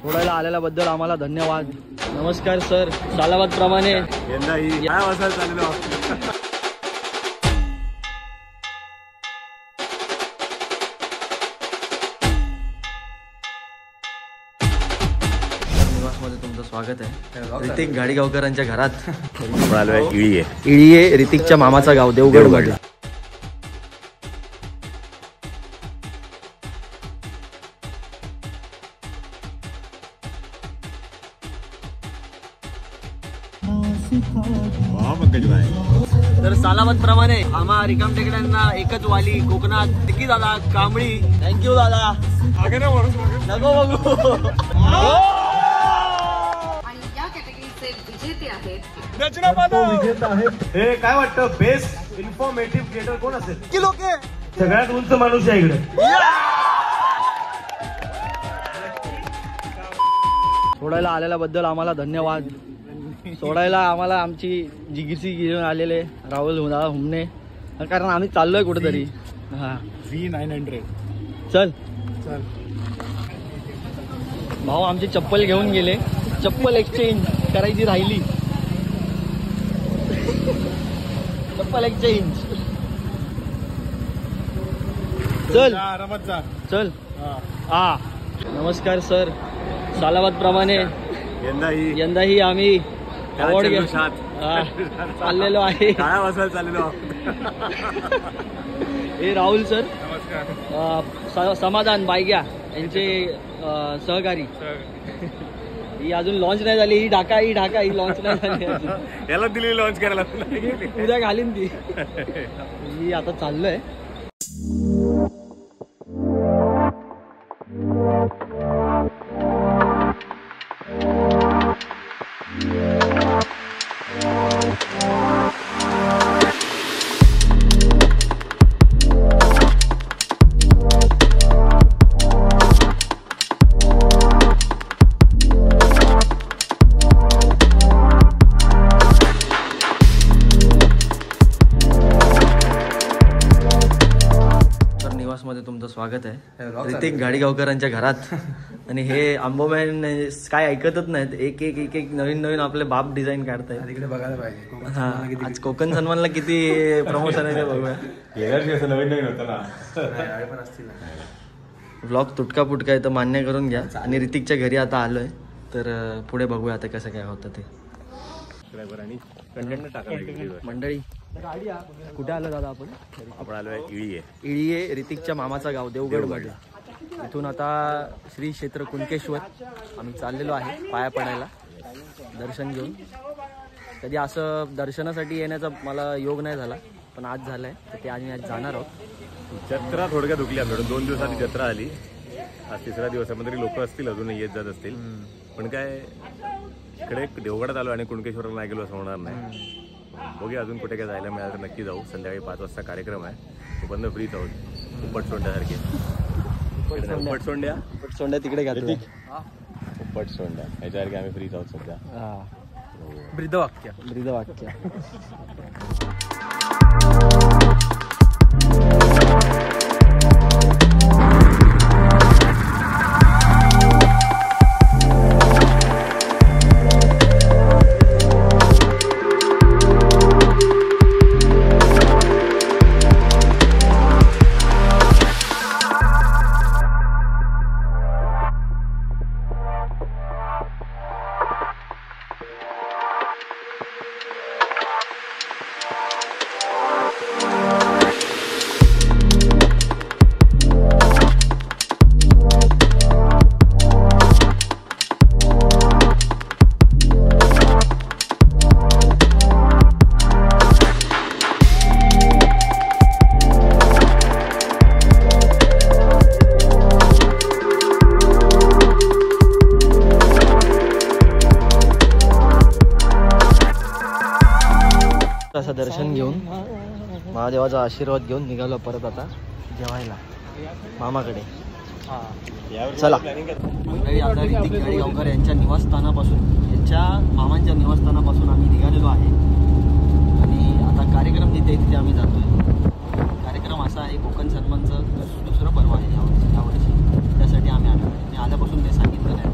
सोडायला आलेल्याबद्दल आम्हाला धन्यवाद। नमस्कार सर। सालाबाद प्रमाणे यंदाही काय वाजता चाललेलो निवासमध्ये तुमचं स्वागत आहे। ऋतिक गाडीगावकरांच्या घरात म्हणालो इळी आहे ऋतिकच्या मामाचा गाव देवगड मध्ये। तर सालाबाद प्रमाणे आम्हा रिकाम टेकड्यांना एकच वाली कोकणात टिकी दादा कांबळी। थँक्यू दादा। नको बघू। आणि या कॅटेगरीचे विजेते आहेत विजेता आहेत। हे काय वाटतं बेस्ट इन्फॉर्मेटिव्ह क्रिएटर कोण असेल? की लोक सगळ्यात उंच माणूस आहे इकडे। सोडायला आलेल्याबद्दल आम्हाला धन्यवाद। सोडायला आम्हाला आमची जिगिसी घेऊन आलेले राहुल हुमने, कारण आम्ही चाललोय कुठेतरी। हा V900 चल भाऊ आमची चप्पल घेऊन गेले, चप्पल एक्सचेंज करायची राहिली। चप्पल एक्सचेंज चल चल। हा नमस्कार सर। सालाबाद प्रमाणे यंदाही आम्ही अवॉर्ड चाललेलो आहे। काय वाजता चाललेलो हे राहुल सर नमस्कार। समाधान बायग्या यांचे सहकारी। ही अजून लॉन्च नाही झाली। ही ढाका ही लॉन्च नाही झाली अजून। याला दिली लॉन्च करायला उद्या घालीन ती। ही आता चाललोय। मध्ये तुमचं स्वागत आहे ऋतिक गाडीगावकरांच्या घरात। आणि हे आंबोमॅन काय ऐकतच नाहीत, एक नवीन आपले बाप डिझाईन काढतायत। तिकडे बघायला पाहिजे। हा आज कोकण सन्मानला किती प्रमोशन आहे ते बघूया। नवीन होतं ना, पण असतील ब्लॉग तुटका फुटका आहे तर मान्य करून घ्या। आणि ऋतिकच्या घरी आता आलोय तर पुढे बघूया आता कसं काय होतं ते। मंडळी कुठे आलो दादा आपण आलोय इळी ऋतिकच्या मामाचा गाव देवगड मध्ये। इथून आता श्री क्षेत्र कुणकेश्वर आम्ही चाललेलो आहे पाया पडायला दर्शन घेऊन। कधी असं दर्शनासाठी येण्याचा मला योग नाही झाला, पण आज झालाय तर ते आज जाणार आहोत। जत्रा थोडक्यात दुखली आमच्याकडून। 2 दिवसांनी जत्रा आली, आज 3ऱ्या दिवसामध्ये लोक असतील अजूनही येत जात असतील। पण काय इकडे देवगडात आलो आणि कुणकेश्वरला नाही गेलो असं होणार नाही। बघूया अजून कुठे काय जायला मिळालं तर नक्की जाऊ। संध्याकाळी 5 वाजता कार्यक्रम आहे, तो बंद फ्रीच आहोत। उपटसोंड्यासारखे उपटसोंड्या तिकडे घातली। उपटसोंड्या ह्याच्यासारखे आम्ही फ्रीच आहोत सध्या। ब्रीदवाक्य असं दर्शन घेऊन महादेवाचा आशीर्वाद घेऊन निघालो परत आता जेवायला मामाकडे। चला मंडळी, आता ऋतिक गाडीगावकर यांच्या निवासस्थानापासून, यांच्या मामांच्या निवासस्थानापासून आम्ही निघालेलो आहे आणि आता कार्यक्रम जिथे तिथे आम्ही जातोय। कार्यक्रम असा आहे, कोकण सन्मानचं दुसरं पर्व आहे यावर्षी, त्यासाठी आम्ही आलो। मी आल्यापासून ते सांगितलं नाही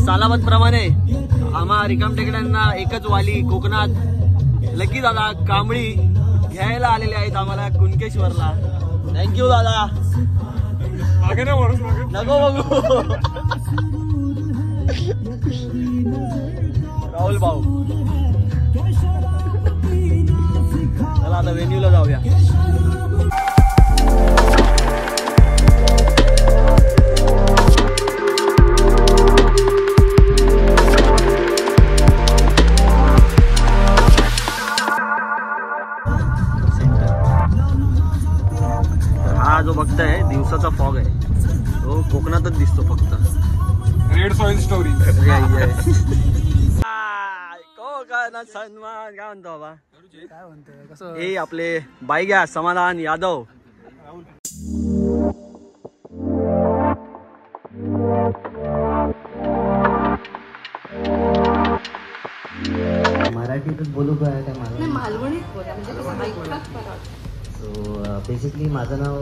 सालाबाद प्रमाणे आम्हा रिकाम टेकड्यांना एकच वाली कोकणात लकी दादा कांबळी घ्यायला आलेले आहेत आम्हाला कुणकेश्वरला. थँक्यू दादा. नको बघू राहुल भाऊ. चला आता वेन्यूला जाऊया. हा जो बघताय दिवसाचा फॉग आहे तो कोकणातच दिसतो फक्त. Red soil story. कोकणात सन्मान काय म्हणतो बाबा. काय म्हणतोय कसं हे आपले बाईग्या समाधान यादव. मराठीतच बोलू का काय मला. नाही, मालवणीत बोला म्हणजे कसं ऐकतात मला. सो बेसिकली माझं नाव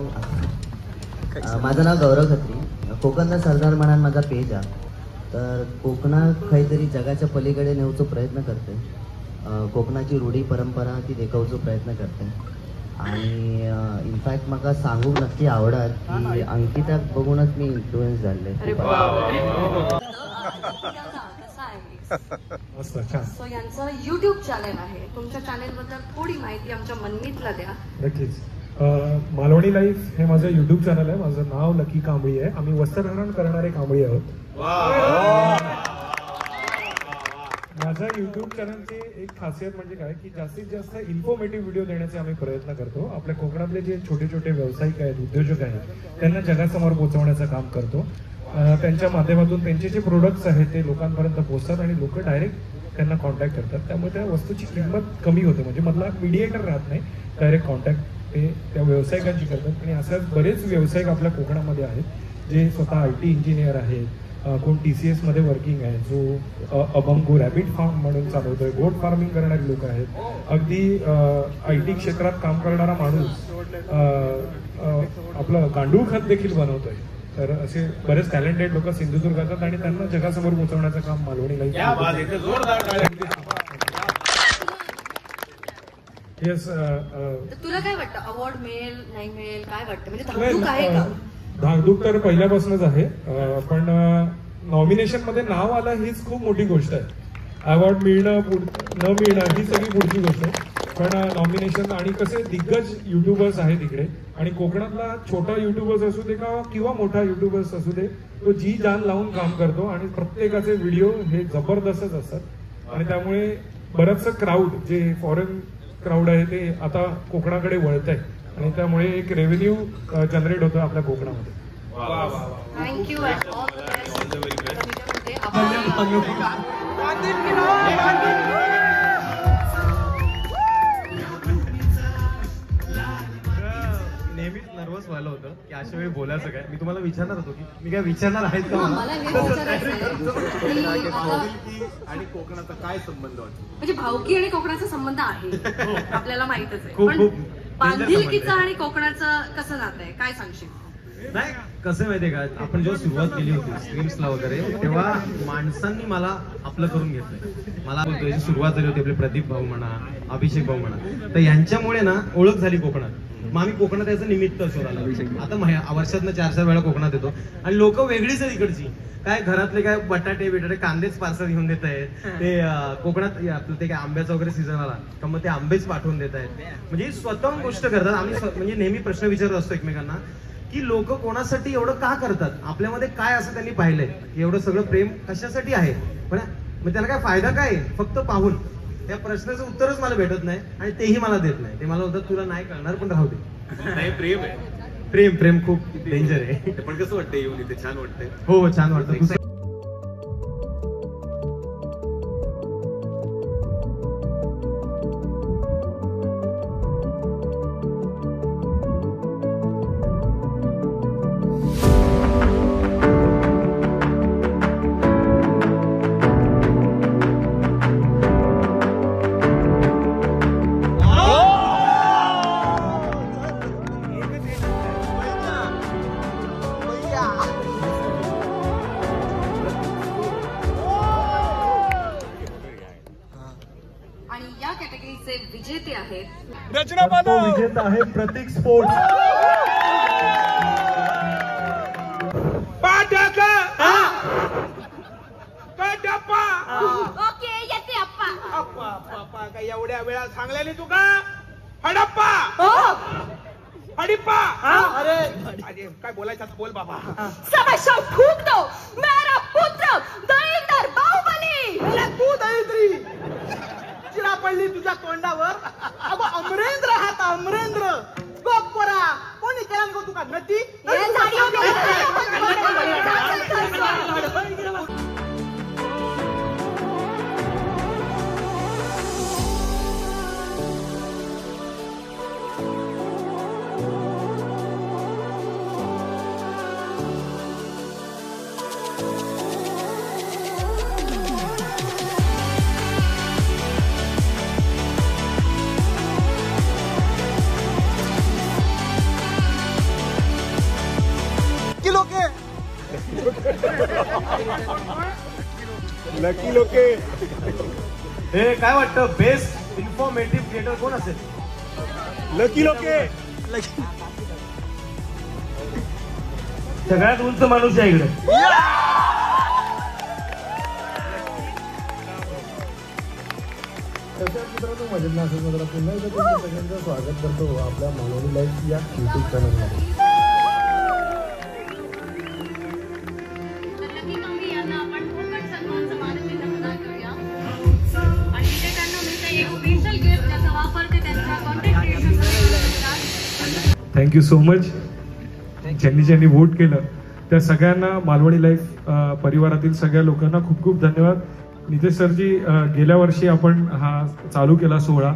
गौरव खत्री. कोकणला सरदार म्हणून माझा पेज आहे. तर कोकणात काहीतरी जगाच्या पलीकडे नेऊचो प्रयत्न करते. कोकणाची रूढी परंपरा ती देखावचो प्रयत्न करते. आणि इनफॅक्ट म्हाका सांगूक नक्की आवडत की अंकिताक बघूनच मी इन्फ्लुएन्स झाले. सो यांचं युट्यूब चॅनल आहे. तुमच्या चॅनल बद्दल थोडी माहिती आमच्या मनमीतला द्या. नक्कीच. मालवणी लाईफ हे माझं युट्यूब चॅनल आहे. माझं नाव लकी कांबळी आहे. आम्ही वस्त्रहरण करणारे कांबळी आहोत. माझ्या युट्यूब चॅनलची एक खासियत म्हणजे काय की जास्तीत जास्त इन्फॉर्मेटिव्ह व्हिडिओ देण्याचे आम्ही प्रयत्न करतो. आपल्या कोकणातले जे छोटे छोटे व्यावसायिक आहेत, उद्योजक आहेत, त्यांना जगासमोर पोहोचवण्याचं काम करतो. त्यांच्या माध्यमातून त्यांचे जे प्रोडक्ट्स आहेत ते लोकांपर्यंत पोहोचतात आणि लोक डायरेक्ट त्यांना कॉन्टॅक्ट करतात. त्यामुळे त्या वस्तूची किंमत कमी होते. म्हणजे मधला मीडिएटर राहत नाही, डायरेक्ट कॉन्टॅक्ट ते त्या व्यावसायिकांची करतात. आणि असेच बरेच व्यावसायिक आपल्या कोकणामध्ये आहेत जे स्वतः IT इंजिनियर आहेत. कोण TCS मध्ये वर्किंग आहे, जो अभंगू रॅबिट फार्म म्हणून चालवतोय, गोट फार्मिंग करणारे लोक आहेत. अगदी IT क्षेत्रात काम करणारा माणूस आपलं गांडूळ खत देखील बनवतोय. तर असे बरेच टॅलेंटेड लोक सिंधुदुर्गात आहेत आणि त्यांना जगासमोर पोहोचवण्याचं काम मालवणी लाईफ. येस. तुला काय वाटतं अवॉर्ड मिळेल नाही मिळेल काय वाटतं म्हणजे धाकधूक आहे का? धाकधूक तर पहिल्यापासूनच आहे. पण नॉमिनेशन मध्ये नाव आलं हीच खूप मोठी गोष्ट आहे. अवॉर्ड मिळणं न मिळणं ही सगळी पुढची गोष्ट आहे. पण नॉमिनेशन आणि कसे दिग्गज युट्यूबर्स आहेत इकडे आणि कोकणातला छोटा युट्यूबर्स असू दे किंवा मोठा युट्यूबर्स असू दे, तो जी जान लावून काम करतो आणि प्रत्येकाचे व्हिडिओ हे जबरदस्तच असतात. आणि त्यामुळे बरंचसं क्राऊड जे फॉरेन क्राऊड आहे ते आता कोकणाकडे वळत आहे आणि त्यामुळे एक रेव्हेन्यू जनरेट होतं आपल्या कोकणामध्ये. थँक्यू. नेहमीच नर्वस व्हायला होतं की अशा वेळी बोलायचं काय. मी तुम्हाला विचारणार होतो की मी काय विचारणार आहेत का मला हे विचारायचं आणि कोकणाचा काय संबंध वाटतो. म्हणजे भावकी आणि कोकणाचा संबंध आहे आपल्याला माहितच आहे. खूप पण खूप बांधिलकीचं आणि कोकणाचं कसं नातं आहे काय सांगशील? नाही कसं माहितीये का, आपण जेव्हा सुरुवात केली होती स्ट्रीम्सला वगैरे तेव्हा माणसांनी मला आपलं करून घेतलंय. मला बोलतोय सुरुवात झाली होती आपले प्रदीप भाऊ म्हणा, अभिषेक भाऊ म्हणा, तर यांच्यामुळे ना ओळख झाली कोकणात. मग आम्ही कोकणात याचं निमित्त शोधायला आता वर्षातनं 4-4 वेळा कोकणात येतो आणि लोक वेगळीच आहेत इकडची. काय घरातले काय बटाटे कांदेच पार्सल घेऊन देत आहेत. ते कोकणात आपलं ते काय आंब्याचा वगैरे सीझन आला तर मग ते आंबेच पाठवून देत आहेत. म्हणजे स्वतःहून गोष्ट करतात. आम्ही म्हणजे नेहमी प्रश्न विचारत असतो एकमेकांना की लोक कोणासाठी एवढं का करतात, आपल्यामध्ये काय असं त्यांनी पाहिलंय, एवढं सगळं प्रेम कशासाठी आहे, पण मग त्याला काय फायदा काय फक्त पाहून. त्या प्रश्नाचं उत्तरच मला भेटत नाही आणि तेही मला देत नाही. ते मला होतं तुला नाही कळणार पण राहू दे. प्रेम आहे. प्रेम खूप डेंजर आहे. पण कसं वाटतं येऊन इथे, छान वाटतंय. हो छान वाटतं. ट्रॉफीचे विजेते आहेत. तो विजेता आहे प्रतीक स्पोर्ट्स. ओके येते अप्पा. काय एवढ्या वेळा सांगलेली तू का? हडप्पा हडिप्पा. अरे काय बोलायचं बोल बाबा. समस्या फूक दो मेरा पुत्र दहिंदर बाहुबली. तू दहिंद्री चिरा पडली तुझ्या तोंडावर. अगो अमरेंद्र हात अमरेंद्र गोपरा कोणी केला गो तुका नटी. लकी लोके. हे काय वाटतं बेस्ट इन्फॉर्मेटिव्ह क्रिएटर कोण असेल? लकी लोके. सगळ्यात उंच माणूस आहे इकडे. मित्रांनो मजेत ना असं मला पुन्हा एकदा तुमचं सगळ्यांचं स्वागत करतो आपल्या मालवणी लाईफ या युट्यूब चॅनलमध्ये. Thank you so much. ज्यांनी वोट केलं त्या सगळ्यांना मालवणी लाईफ परिवारातील सगळ्या लोकांना खूप खूप धन्यवाद. नितेश सरजी गेल्या वर्षी आपण हा चालू केला सोहळा.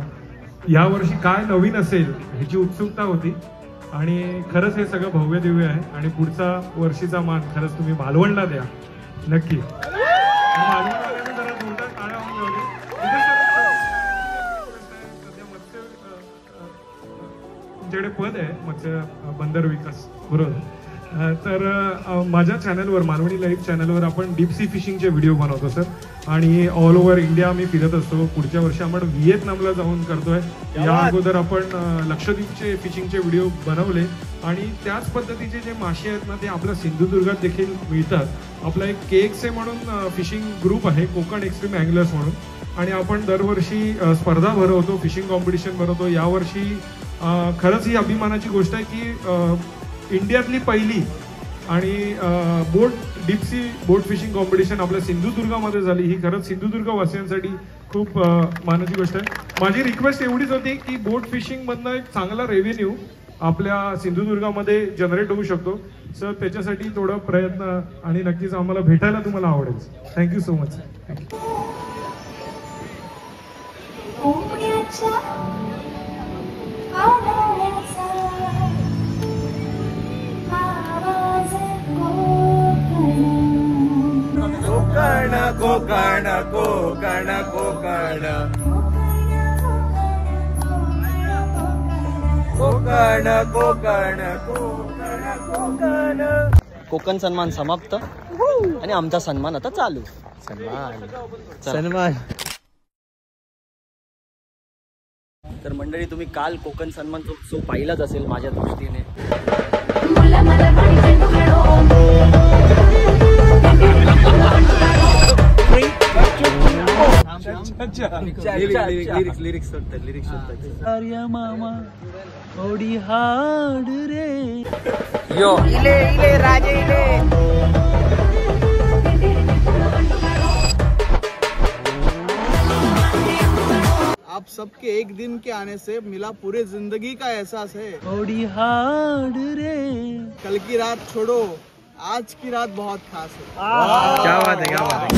यावर्षी काय नवीन असेल ह्याची उत्सुकता होती आणि खरंच हे सगळं भव्य दिव्य आहे आणि पुढचा वर्षीचा मान खरंच तुम्ही मालवणला द्या नक्की. मालवणला जरा जोरदार टाळ्या होऊन जाऊ दे. तुमच्याकडे पद आहे मत्स्य बंदर विकास बरोबर. तर माझ्या चॅनलवर मालवणी लाईव्ह चॅनलवर आपण डीप सी फिशिंगचे व्हिडिओ बनवतो सर आणि ऑल ओव्हर इंडिया आम्ही फिरत असतो. पुढच्या वर्षी आपण व्हिएतनामला जाऊन करतोय. या अगोदर आपण लक्षद्वीपचे फिशिंगचे व्हिडिओ बनवले आणि त्याच पद्धतीचे जे मासे आहेत ना ते आपल्या सिंधुदुर्गात देखील मिळतात. आपला एक KXA म्हणून फिशिंग ग्रुप आहे कोकण एक्स्ट्रीम अँगलर्स म्हणून आणि आपण दरवर्षी स्पर्धा भरवतो फिशिंग कॉम्पिटिशन भरवतो. यावर्षी खरंच ही अभिमानाची गोष्ट आहे की इंडियातली पहिली आणि डीप सी बोट फिशिंग कॉम्पिटिशन आपल्या सिंधुदुर्गामध्ये झाली. ही खरंच सिंधुदुर्ग वासियांसाठी खूप मानाची गोष्ट आहे. माझी रिक्वेस्ट एवढीच होती की बोट फिशिंगमधनं एक चांगला रेव्हेन्यू आपल्या सिंधुदुर्गामध्ये जनरेट होऊ शकतो. सर त्याच्यासाठी थोडं प्रयत्न आणि नक्कीच आम्हाला भेटायला तुम्हाला आवडेल. Thank you so much. Konkan Konkan Konkan Konkan Konkan Konkan Konkan Konkan. Konkan सन्मान समाप्त आणि आमचा सन्मान आता चालू. सन्मान. तर मंडळी तुम्ही काल कोकण सन्मान शो पाहिलाच असेल माझ्या दृष्टीने. लिरिक्स मामा ओडी हाड रे यो इले इले राजे इले. आप सबके एक दिन के आने से मिला पूरे जिंदगी का एहसास है. ओडी हाड रे. कल की रात छोड़ो आज की रात बहुत खास है. क्या बात है क्या बात है.